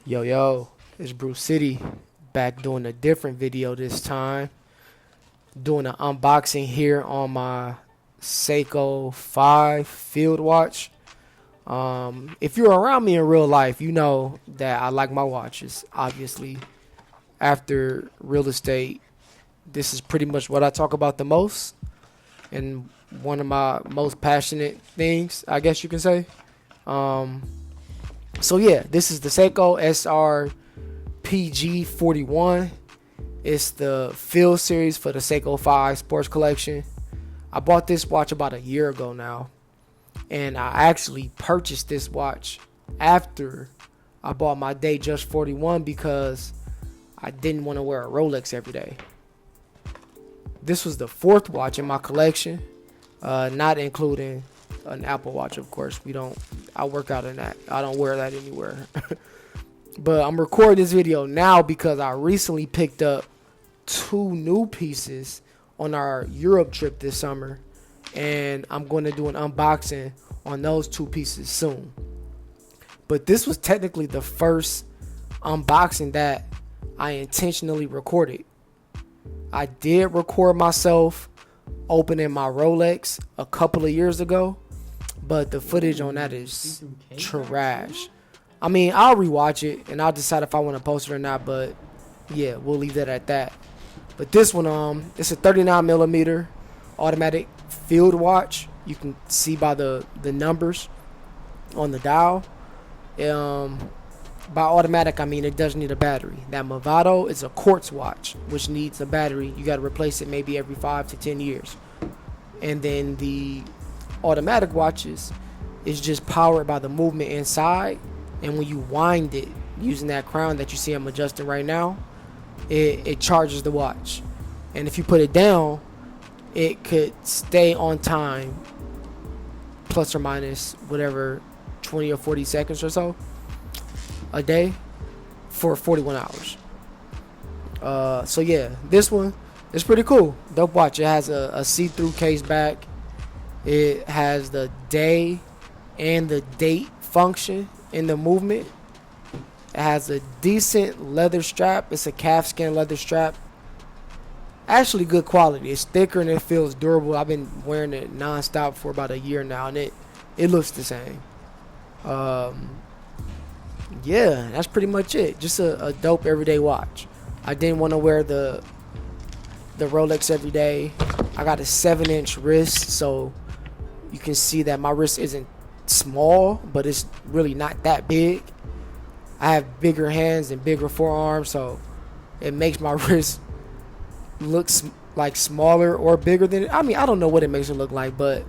Yo, it's Bruce City, back doing a different video this time. Doing an unboxing here on my Seiko 5 field watch. If you're around me in real life, you know that I like my watches. Obviously, after real estate, this is pretty much what I talk about the most. And one of my most passionate things, I guess you can say. So yeah, this is the Seiko SRPGR41. It's the field series for the Seiko 5 sports collection. I bought this watch about a year ago now. And I actually purchased this watch after I bought my Datejust 41 because I didn't want to wear a Rolex every day. This was the fourth watch in my collection, not including an Apple Watch, of course. I work out in that. I don't wear that anywhere. But I'm recording this video now because I recently picked up 2 new pieces on our Europe trip this summer, and I'm going to do an unboxing on those 2 pieces soon. But this was technically the first unboxing that I intentionally recorded. I did record myself opening my Rolex a couple of years ago, but the footage on that is trash. I mean, I'll rewatch it and I'll decide if I want to post it or not, but yeah, we'll leave that at that. But this one, it's a 39mm automatic field watch. You can see by the numbers on the dial. By automatic, I mean it does need a battery. That Movado is a quartz watch, which needs a battery. You got to replace it maybe every 5 to 10 years. And then the automatic watches is just powered by the movement inside. And when you wind it using that crown that you see I'm adjusting right now, it charges the watch. And if you put it down, it could stay on time, plus or minus whatever, 20 or 40 seconds or so a day for 41 hours. So yeah, this one is pretty cool. Dope watch. It has a see-through case back. It has the day and the date function in the movement. It has a decent leather strap. It's a calfskin leather strap. Actually good quality. It's thicker and it feels durable. I've been wearing it non-stop for about a year now, and it looks the same. Yeah, that's pretty much it. Just a dope everyday watch. I didn't want to wear the Rolex every day. I got a 7-inch wrist, so you can see that my wrist isn't small, but it's really not that big. I have bigger hands and bigger forearms, so it makes my wrist look like smaller or bigger than it. I mean, I don't know what it makes it look like, but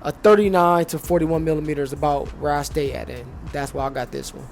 a 39 to 41 millimeter is about where I stay at, and that's why I got this one.